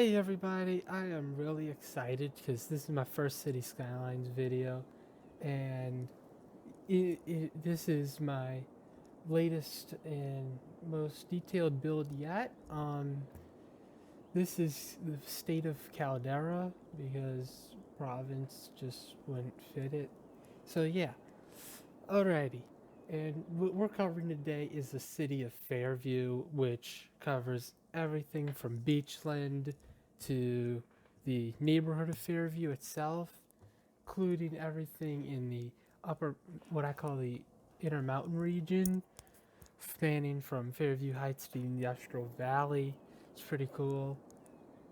Hey everybody, I am really excited because this is my first City Skylines video, and this is my latest and most detailed build yet. This is the state of Caldera because province just wouldn't fit it. So yeah, alrighty. And what we're covering today is the city of Fairview, which covers everything from Beachland to the neighborhood of Fairview itself, including everything in the upper, what I call the Intermountain region, spanning from Fairview Heights to the Industrial Valley. It's pretty cool.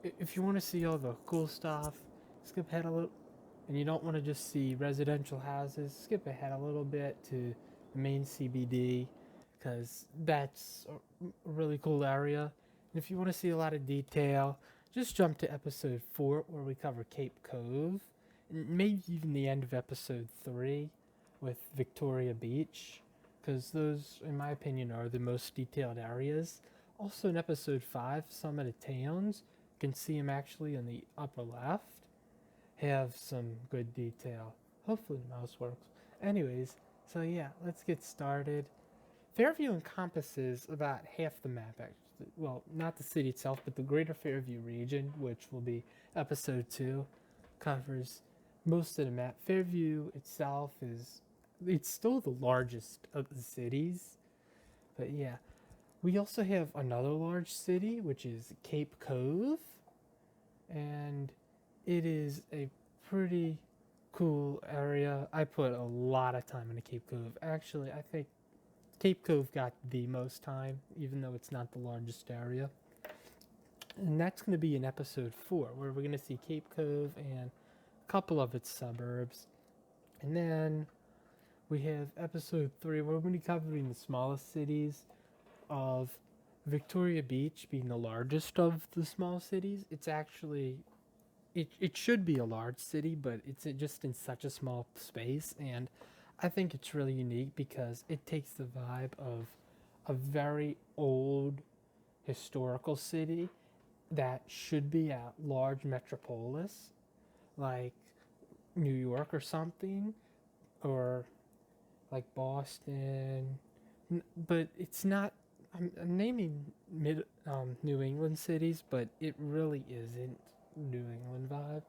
If you want to see all the cool stuff, skip ahead a little, and you don't want to just see residential houses, skip ahead a little bit to the main CBD because that's a really cool area. And if you want to see a lot of detail, just jump to episode 4 where we cover Cape Cove, and maybe even the end of episode 3 with Victoria Beach, because those, in my opinion, are the most detailed areas. Also in episode 5, some of the towns, you can see them actually in the upper left, have some good detail. Hopefully the mouse works. Anyways, so yeah, let's get started. Fairview encompasses about half the map, actually. Well, not the city itself, but the greater Fairview region, which will be episode 2, covers most of the map. Fairview itself it's still the largest of the cities, but yeah. We also have another large city, which is Cape Cove, and it is a pretty cool area. I put a lot of time into Cape Cove. Actually, I think Cape Cove got the most time, even though it's not the largest area. And that's going to be in episode 4, where we're going to see Cape Cove and a couple of its suburbs. And then we have episode 3, where we're going to be covering the smallest cities of Victoria Beach being the largest of the small cities. It's actually it should be a large city, but it's just in such a small space, and I think it's really unique because it takes the vibe of a very old historical city that should be a large metropolis like New York or something, or like Boston, but it's not. I'm naming New England cities, but it really isn't New England vibe.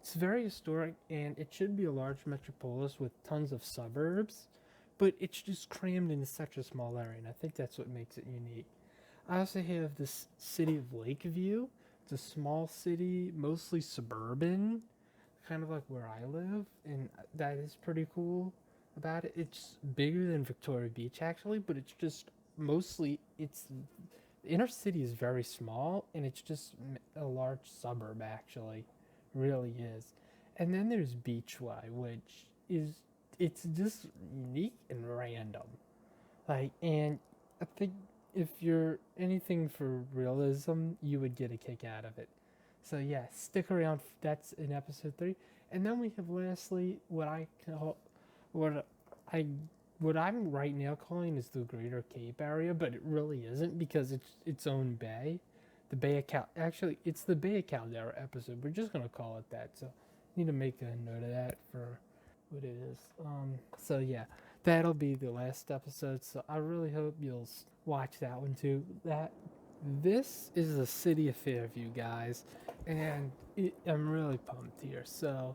It's very historic, and it should be a large metropolis with tons of suburbs, but it's just crammed into such a small area, and I think that's what makes it unique. I also have this city of Lakeview. It's a small city, mostly suburban, kind of like where I live, and that is pretty cool about it. It's bigger than Victoria Beach actually, but it's just mostly it's the inner city is very small, and it's just a large suburb actually, really is. And then there's Beachway, which is it's just unique and random. Like, and I think if you're anything for realism, you would get a kick out of it. So yeah, stick around. That's in episode 3, and then we have lastly what I what I'm right now calling is the Greater Cape area, but it really isn't because it's its own bay. The Bay of actually it's the Bay of Caldera episode. We're just gonna call it that. So need to make a note of that for what it is. So yeah, that'll be the last episode. So I really hope you'll watch that one too. This is the city of Fairview, guys, and I'm really pumped here. So,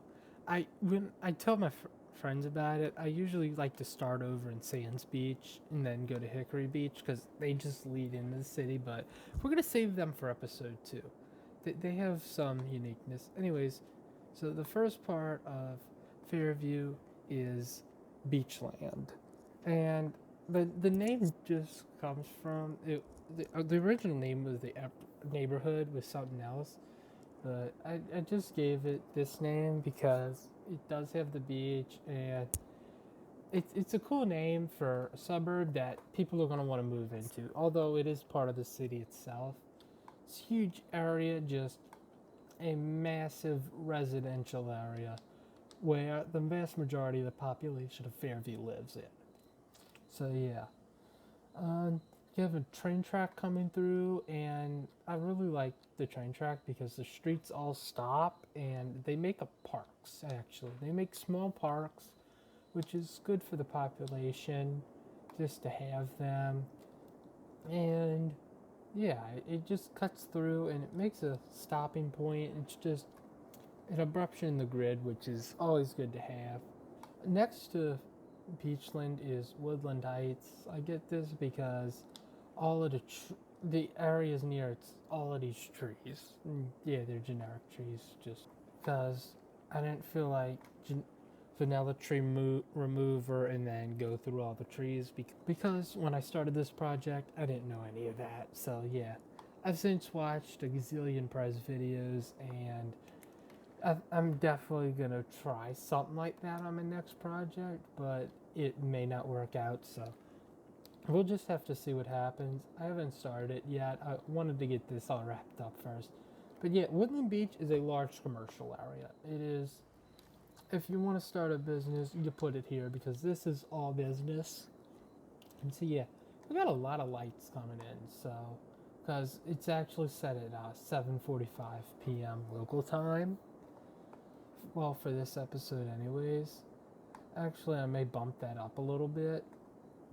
when I tell my friends about it, I usually like to start over in Sands Beach and then go to Hickory Beach because they just lead into the city. But we're gonna save them for episode 2. They have some uniqueness. Anyways, so the first part of Fairview is Beachland, and the name just comes from it. The original name was the neighborhood with something else, but I just gave it this name because it does have the beach, and it's a cool name for a suburb that people are going to want to move into, although it is part of the city itself. It's a huge area, just a massive residential area where the vast majority of the population of Fairview lives in. So yeah, you you have a train track coming through, and I really like the train track because the streets all stop and they make up parks. Actually, they make small parks, which is good for the population just to have them. And yeah, it just cuts through and it makes a stopping point. It's just an abruption in the grid, which is always good to have. Next to Beachland is Woodland Heights. I get this because all of the areas near it's all of these trees. Yeah, they're generic trees, just because I didn't feel like vanilla tree remover and then go through all the trees because when I started this project, I didn't know any of that. So yeah, I've since watched a gazillion Prez videos, and I'm definitely gonna try something like that on my next project, but it may not work out, so we'll just have to see what happens. I haven't started it yet. I wanted to get this all wrapped up first. But yeah, Woodland Beach is a large commercial area. It is, if you want to start a business, you put it here because this is all business. And so yeah, we got a lot of lights coming in, so because it's actually set at 7:45 p.m. local time. Well, for this episode anyways. Actually, I may bump that up a little bit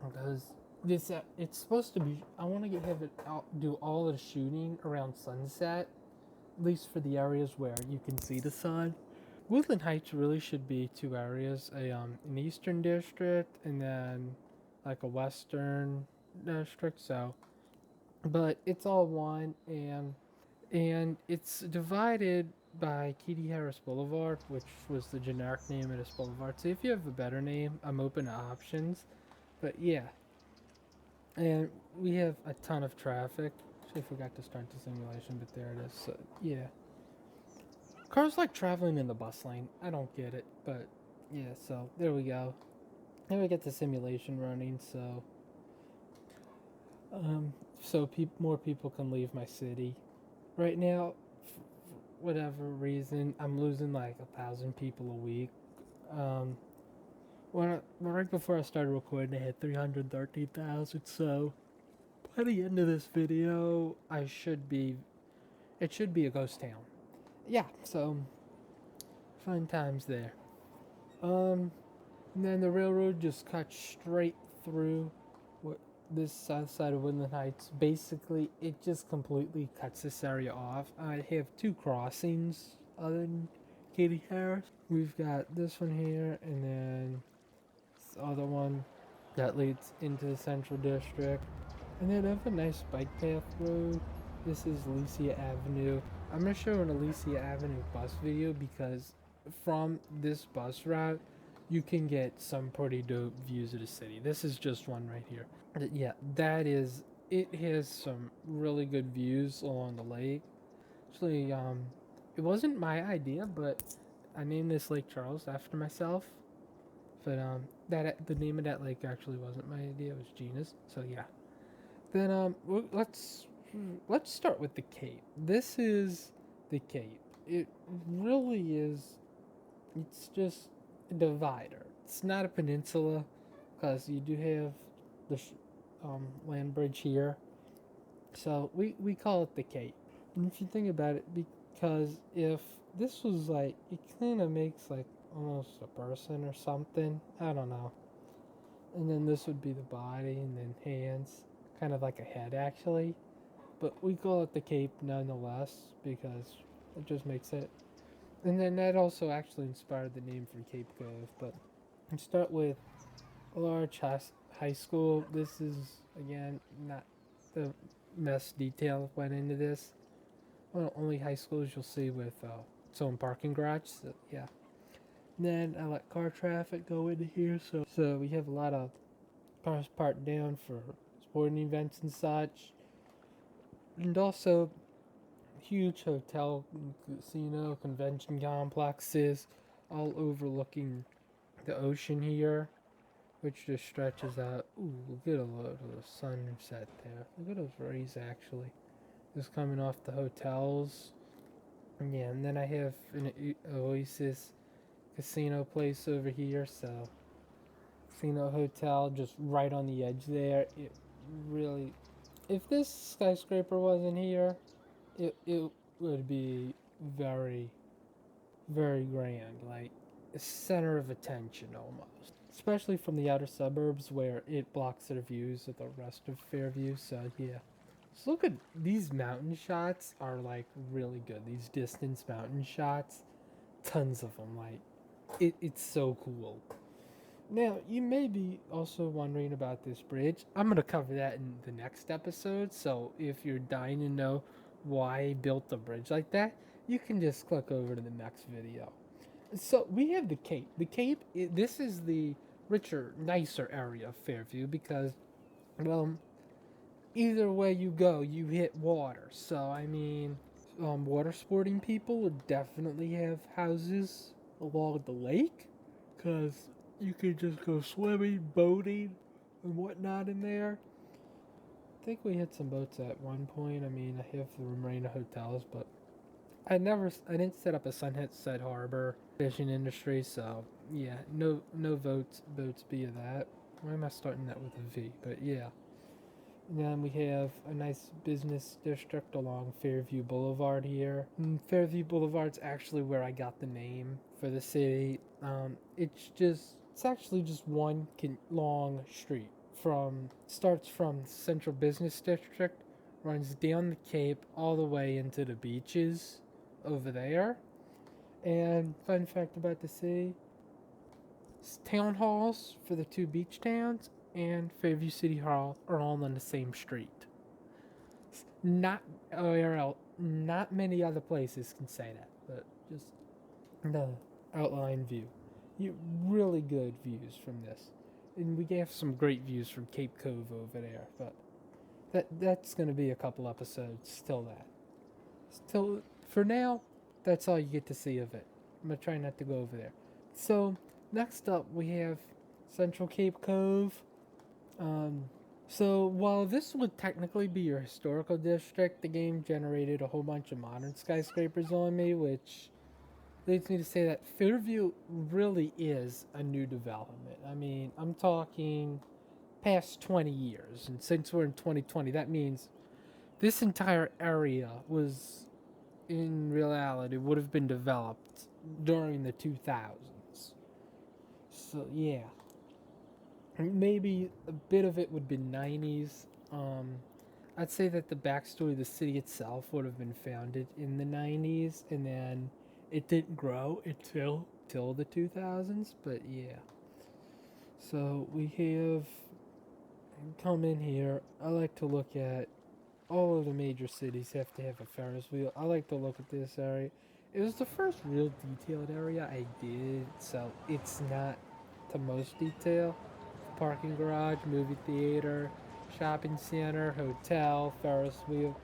because this it's supposed to be. I want to have it out, do all of the shooting around sunset, at least for the areas where you can see the sun. Woodland Heights really should be two areas: an eastern district and then like a western district. So, but it's all one, and it's divided by Keedy Harris Boulevard, which was the generic name of this boulevard. So if you have a better name, I'm open to options. But yeah, and we have a ton of traffic. Actually, I forgot to start the simulation, but there it is. So yeah, cars like traveling in the bus lane. I don't get it, but yeah. So there we go. Now we get the simulation running. So more people can leave my city. Right now, whatever reason, I'm losing like 1,000 people a week. Right before I started recording, I had 313,000. So by the end of this video, it should be a ghost town. Yeah. So fun times there. And then the railroad just cuts straight through this south side of Woodland Heights. Basically, it just completely cuts this area off. I have two crossings other than Keedy Harris. We've got this one here, and then this other one that leads into the Central District. And then I have a nice bike path road. This is Alicia Avenue. I'm going to show an Alicia Avenue bus video because from this bus route, you can get some pretty dope views of the city. This is just one right here. Yeah, it has some really good views along the lake. Actually, it wasn't my idea, but I named this Lake Charles after myself. But the name of that lake actually wasn't my idea. It was Gina's. So yeah. Then let's start with the Cape. This is the Cape. It really is. It's just a divider. It's not a peninsula because you do have the land bridge here. So we call it the Cape. And if you think about it, because if this was like, it kind of makes like almost a person or something. I don't know. And then this would be the body and then hands. Kind of like a head actually. But we call it the Cape nonetheless because it just makes it. And then that also actually inspired the name for Cape Cove. But let's start with a large high school. This is, again, not the best detail went into this. Well, only high schools you'll see with its own parking garage. So, yeah. And then I let car traffic go into here. So we have a lot of cars parked down for sporting events and such. And also huge hotel, casino, convention complexes all overlooking the ocean here, which just stretches out. Ooh, look at a lot of the sunset there. Look at those rays actually just coming off the hotels. Yeah, and then I have an Oasis casino place over here, so casino hotel just right on the edge there. It really if this skyscraper wasn't here, it would be very, very grand, like a center of attention almost. Especially from the outer suburbs where it blocks their views of the rest of Fairview. So yeah. So look at these mountain shots are like really good. These distance mountain shots, tons of them. Like it's so cool. Now, you may be also wondering about this bridge. I'm going to cover that in the next episode. So, if you're dying to know why I built a bridge like that, you can just click over to the next video. So, we have the Cape. The Cape, this is the richer, nicer area of Fairview because, well, either way you go, you hit water. So, I mean, water sporting people would definitely have houses along the lake because you could just go swimming, boating, and whatnot in there. I think we hit some boats at one point. I mean, I have the Marina hotels, but I didn't set up a Sunset Harbor fishing industry, so yeah, no boats via that. Why am I starting that with a V? But yeah. And then we have a nice business district along Fairview Boulevard here. And Fairview Boulevard's actually where I got the name for the city. It's actually just one long street. Starts from Central Business District, runs down the Cape all the way into the beaches over there. And fun fact about the city, town halls for the two beach towns and Fairview City Hall are all on the same street. Not not many other places can say that, but just the outline view. You really good views from this, and we have some great views from Cape Cove over there. But that's going to be a couple episodes. Still for now, that's all you get to see of it. I'm gonna try not to go over there. So next up, we have Central Cape Cove. So while this would technically be your historical district, the game generated a whole bunch of modern skyscrapers on me, which leads me to say that Fairview really is a new development. I mean, I'm talking past 20 years, and since we're in 2020, that means this entire area was, in reality, would have been developed during the 2000s. So yeah, maybe a bit of it would be 90s. I'd say that the backstory of the city itself would have been founded in the 90s, and then it didn't grow until the 2000s. But yeah, so we have come in here. I like to look at all of the major cities have to have a Ferris wheel. I like to look at this area. It was the first real detailed area I did, so it's not the most detail. Parking garage, movie theater, shopping center, hotel, Ferris wheel.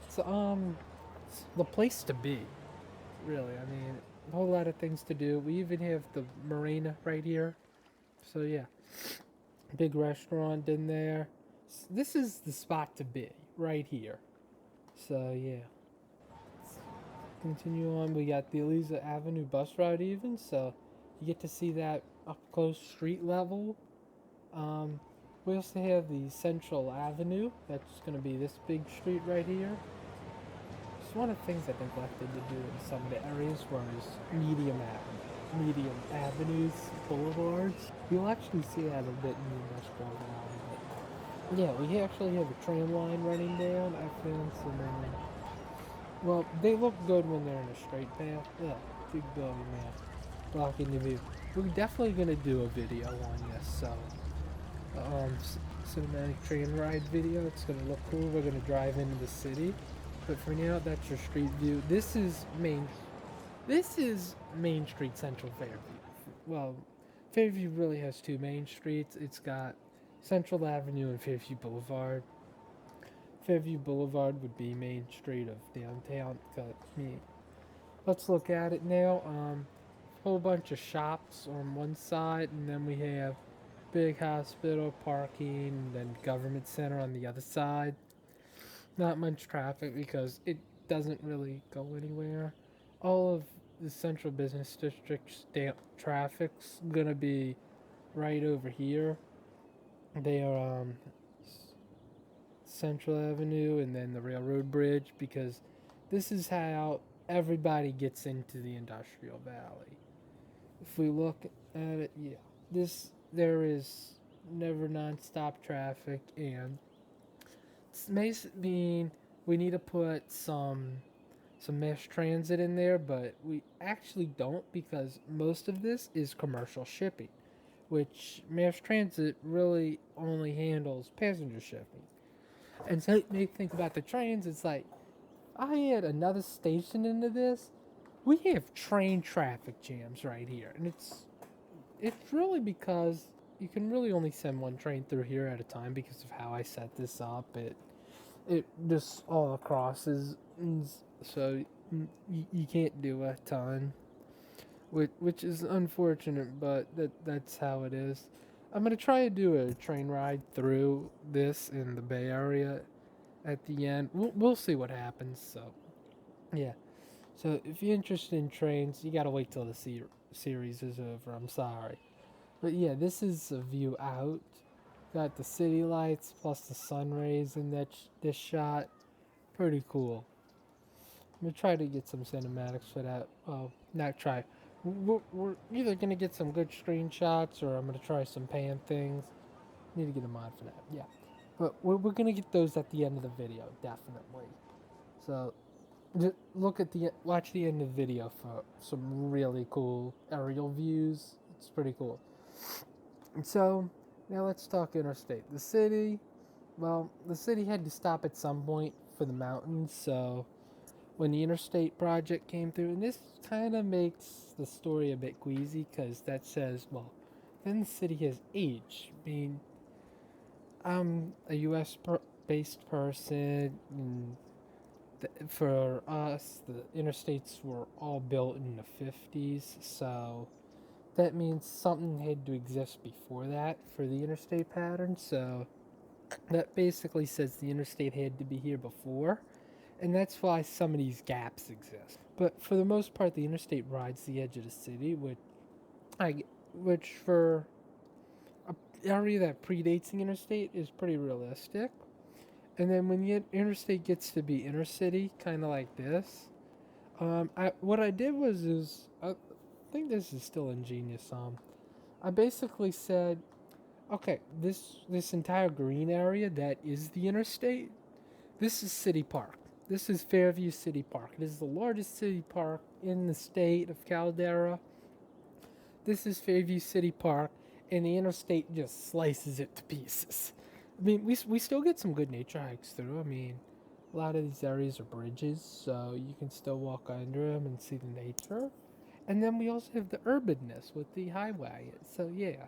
It's the place to be, really. I mean, a whole lot of things to do. We even have the marina right here. So yeah, big restaurant in there. This is the spot to be, right here. So yeah. Let's continue on. We got the Eliza Avenue bus route even, so you get to see that up close street level. Um, we also have the Central Avenue. That's going to be this big street right here. It's one of the things I neglected to do in some of the areas was medium avenues, boulevards. You'll actually see that a bit in the industrial valley. But yeah, we actually have a tram line running down. I found some. Well, they look good when they're in a straight path. Yeah, big building man, blocking the view. We're definitely gonna do a video on this. So cinematic train ride video. It's gonna look cool. We're gonna drive into the city, but for now, that's your street view. This is Main Street, Central Fairview. Well, Fairview really has two main streets. It's got Central Avenue and Fairview Boulevard. Fairview Boulevard would be Main Street of downtown. Let's look at it now. Whole bunch of shops on one side, and then we have big hospital, parking, and then government center on the other side. Not much traffic because it doesn't really go anywhere. All of the central business district's traffic's gonna be right over here. They are Central Avenue and then the railroad bridge, because this is how everybody gets into the Industrial Valley. If we look at it, yeah, there is never nonstop traffic, and it may mean we need to put some mass transit in there, but we actually don't, because most of this is commercial shipping, which mass transit really only handles passenger shipping. And so they think about the trains, it's like, I add another station into this, we have train traffic jams right here. And it's really because you can really only send one train through here at a time because of how I set this up. It just all across is, so you can't do a ton, which is unfortunate, but that's how it is. I'm gonna try to do a train ride through this in the Bay Area at the end. We'll see what happens. So yeah. So if you're interested in trains, you gotta wait till the series is over. I'm sorry, but yeah, this is a view out. Got the city lights plus the sun rays in this shot. Pretty cool. I'm gonna try to get some cinematics for that. Well, not try. We're either gonna get some good screenshots or I'm gonna try some pan things. Need to get a mod for that. Yeah, but we're gonna get those at the end of the video, definitely. So just watch the end of the video for some really cool aerial views. It's pretty cool. And so now let's talk interstate. The city had to stop at some point for the mountains, so when the interstate project came through, and this kind of makes the story a bit queasy, because that says, well, then the city has aged. I mean, I'm a U.S. based person, and for us, the interstates were all built in the 50s, so that means something had to exist before that for the interstate pattern, so that basically says the interstate had to be here before, and that's why some of these gaps exist. But for the most part, the interstate rides the edge of the city, which for an area that predates the interstate is pretty realistic. And then when the interstate gets to be intercity, kind of like this, what I did I think this is still ingenious. I basically said, okay, this entire green area that is the interstate, this is City Park. This is Fairview City Park. It is the largest city park in the state of Caldera. This is Fairview City Park, and the interstate just slices it to pieces. I mean, we still get some good nature hikes through. I mean, a lot of these areas are bridges, so you can still walk under them and see the nature. And then we also have the urbanness with the highway. So yeah.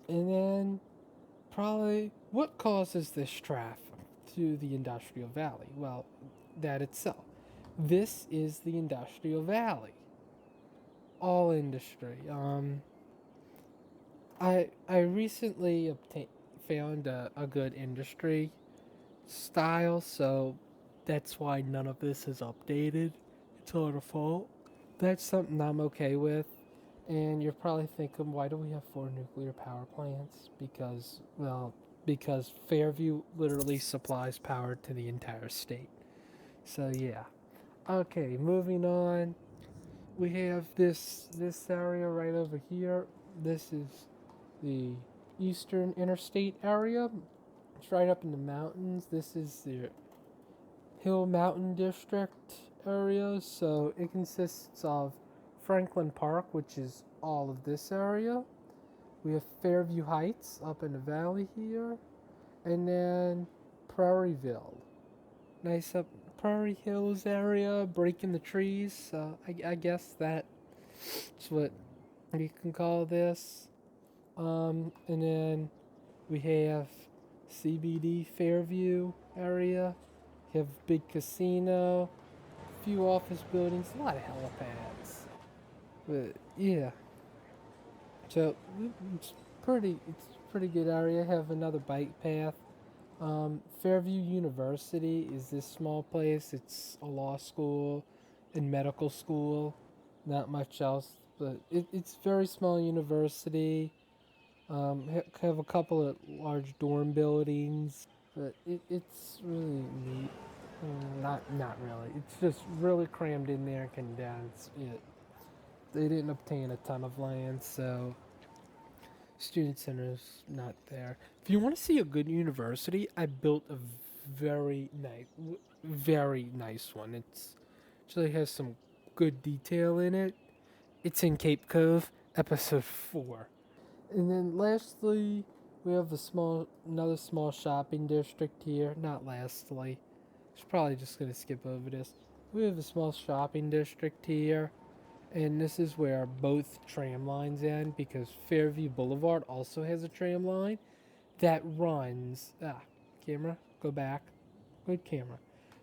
And then probably what causes this traffic to the Industrial Valley? Well, that itself. This is the Industrial Valley. All industry. I recently found a good industry style, so that's why none of this is updated. It's our default. That's something I'm okay with. And you're probably thinking, why do we have 4 nuclear power plants? Because Fairview literally supplies power to the entire state. So yeah. Okay, moving on. We have this area right over here. This is the Eastern Interstate area. It's right up in the mountains. This is the Hill Mountain District area. So it consists of Franklin Park, which is all of this area. We have Fairview Heights up in the valley here. And then Prairieville. Nice up Prairie Hills area, breaking the trees. I guess that's what you can call this. And then we have CBD Fairview area. We have big casino, a few office buildings, a lot of helipads. But yeah, so it's pretty good area. Have another bike path. Fairview University is this small place. It's a law school and medical school. Not much else, but it's very small university. Have a couple of large dorm buildings. but it's really neat. Not really. It's just really crammed in there, condensed. They didn't obtain a ton of land, so student center's not there. If you want to see a good university, I built a very nice one. It's actually has some good detail in it. It's in Cape Cove, episode 4. And then lastly, we have another small shopping district here. Not lastly, I was probably just gonna skip over this. We have a small shopping district here, and this is where both tram lines end because Fairview Boulevard also has a tram line that runs. Camera, go back. Good camera.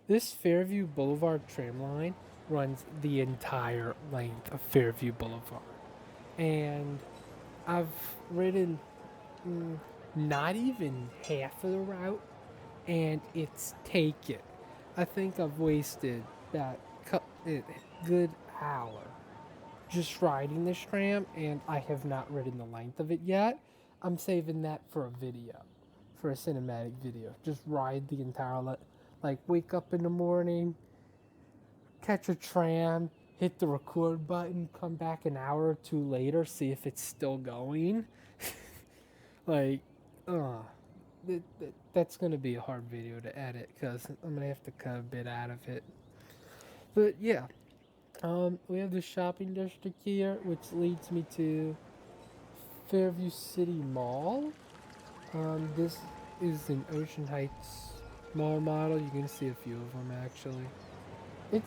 This Fairview Boulevard tram line runs the entire length of Fairview Boulevard, and I've ridden not even half of the route, and it's taken. I think I've wasted that good hour just riding this tram, and I have not ridden the length of it yet. I'm saving that for a video, for a cinematic video. Just ride the entire, like wake up in the morning, catch a tram, hit the record button, come back an hour or two later, see if it's still going. Like, that's gonna be a hard video to edit because I'm gonna have to cut a bit out of it. But yeah, we have the shopping district here, which leads me to Fairview City Mall. This is an Ocean Heights mall model. You can see a few of them actually.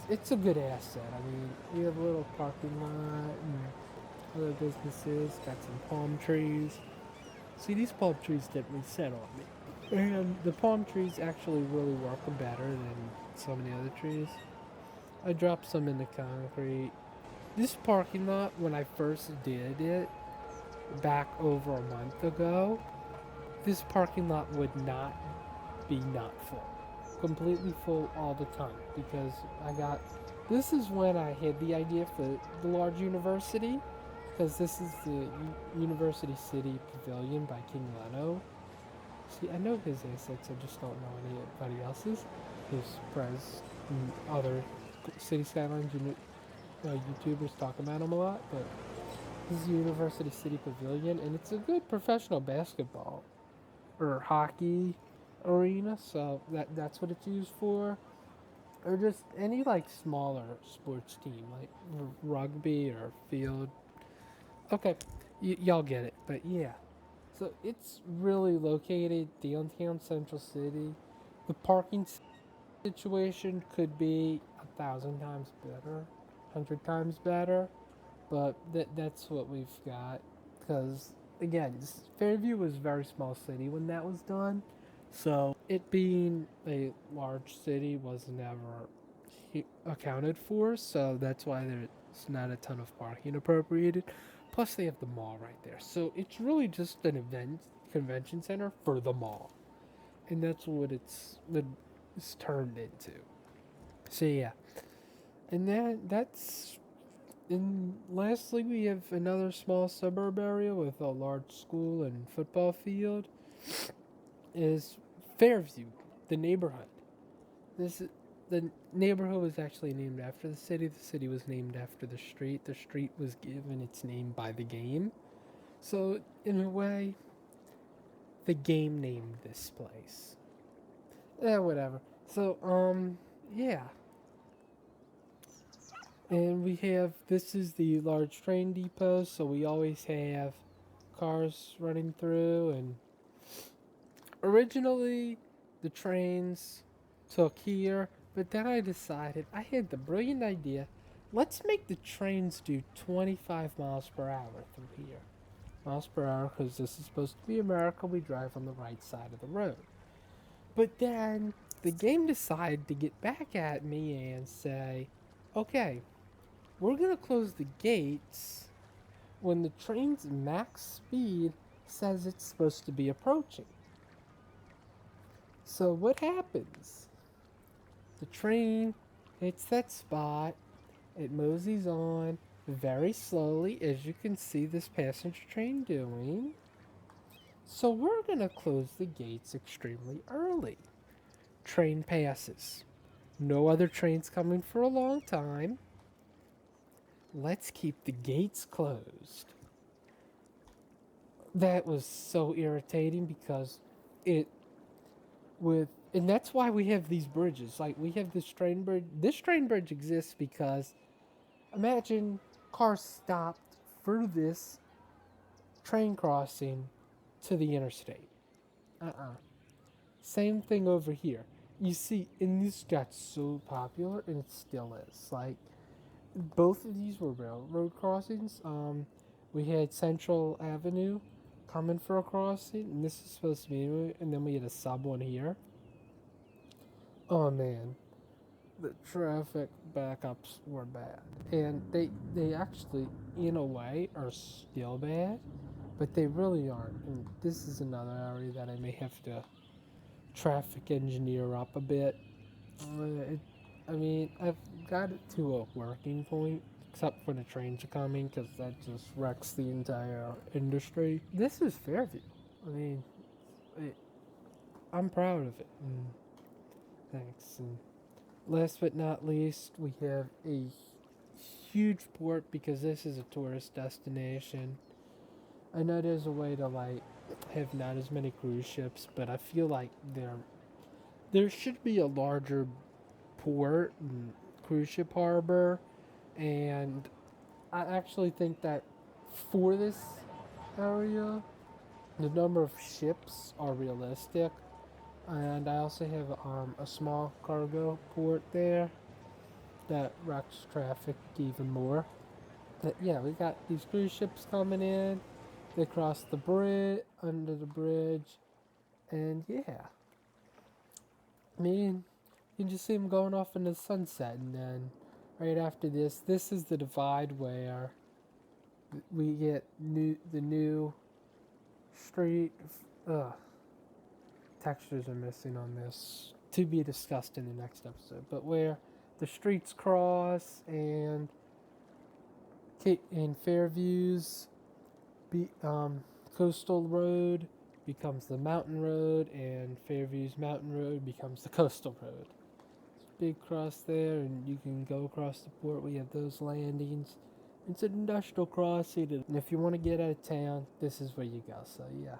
It's a good asset. I mean, we have a little parking lot and other businesses. Got some palm trees. See, these palm trees definitely set on me. And the palm trees actually really work better than so many other trees. I dropped some in the concrete. This parking lot, when I first did it, back over a month ago, this parking lot would not be not full. Completely full all the time because this is when I had the idea for the large university, because this is the University City Pavilion by King Leno. See, I know his assets, I just don't know anybody else's. His prez and other City Skylines YouTubers talk about him a lot, but this is the University City Pavilion, and it's a good professional basketball or hockey arena, so that's what it's used for. Or just any like smaller sports team, like rugby or field. Okay, y'all get it, but yeah. So it's really located downtown Central City. The parking situation could be 1,000 times better, 100 times better, but that's what we've got. Because again, Fairview was a very small city when that was done, so it being a large city was never accounted for. So that's why there's not a ton of parking appropriated. Plus, they have the mall right there, so it's really just an convention center for the mall, and that's what it's turned into. So yeah, and and lastly, we have another small suburb area with a large school and football field. Is Fairview, the neighborhood. The neighborhood was actually named after the city. The city was named after the street. The street was given its name by the game. So in a way, the game named this place. Whatever. So yeah. And this is the large train depot, so we always have cars running through. And originally, the trains took here, but then I decided, I had the brilliant idea, let's make the trains do 25 miles per hour through here. Miles per hour, because this is supposed to be America, we drive on the right side of the road. But then, the game decided to get back at me and say, okay, we're going to close the gates when the train's max speed says it's supposed to be approaching. So what happens? The train hits that spot, it moseys on very slowly, as you can see this passenger train doing. So we're gonna close the gates extremely early. Train passes. No other trains coming for a long time. Let's keep the gates closed. That was so irritating because it and that's why we have these bridges. Like we have this train bridge. This train bridge exists because imagine cars stopped for this train crossing to the interstate. Same thing over here. You see, and this got so popular, and it still is. Like, both of these were railroad crossings. We had Central Avenue coming for a crossing, and this is supposed to be, and then we had a sub one here. Oh man, the traffic backups were bad, and they actually, in a way, are still bad, but they really aren't. And this is another area that I may have to traffic engineer up a bit. I mean, I've got it to a working point, except for the trains are coming, because that just wrecks the entire industry. This is Fairview. I mean, I'm proud of it. Thanks. And last but not least, we have a huge port because this is a tourist destination. I know there's a way to like have not as many cruise ships, but I feel like there should be a larger port and cruise ship harbor, and I actually think that for this area, the number of ships are realistic. And I also have a small cargo port there that wrecks traffic even more. But yeah, we got these cruise ships coming in. They cross the bridge, under the bridge, and yeah. I mean, you can just see them going off into the sunset, and then right after this is the divide where we get the new street. Textures are missing on this, to be discussed in the next episode, but where the streets cross and Fairview's coastal road becomes the mountain road, and Fairview's mountain road becomes the coastal road. It's a big cross there, and you can go across the port. We have those landings. It's an industrial crossing, and if you want to get out of town, this is where you go. So yeah,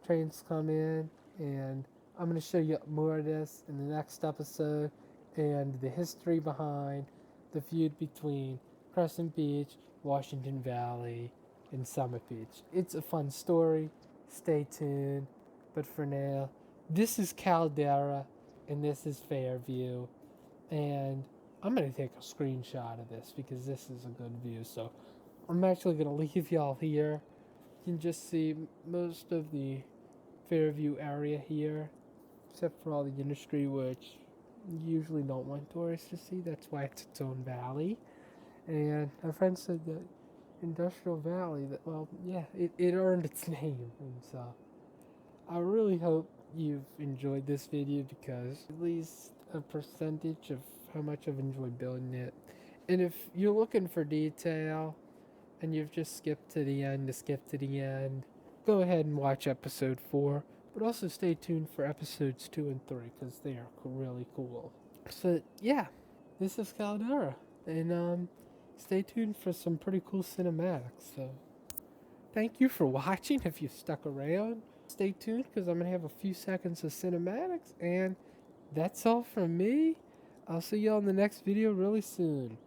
trains come in, and I'm going to show you more of this in the next episode, and the history behind the feud between Crescent Beach, Washington Valley, and Summit Beach. It's a fun story. Stay tuned. But for now, this is Caldera, and this is Fairview, and I'm going to take a screenshot of this because this is a good view. So I'm actually going to leave y'all here. You can just see most of the Fairview area here, except for all the industry, which you usually don't want tourists to see. That's why it's its own valley. And a friend said that Industrial Valley, that, well, yeah, it earned its name. And so I really hope you've enjoyed this video, because at least a percentage of how much I've enjoyed building it. And if you're looking for detail and you've just skipped to the end to skip to the end, go ahead and watch episode 4, but also stay tuned for episodes 2 and 3, because they are really cool. So yeah, this is Caldera, and stay tuned for some pretty cool cinematics. So thank you for watching. If you stuck around, stay tuned, because I'm gonna have a few seconds of cinematics, and that's all from me. I'll see y'all in the next video really soon.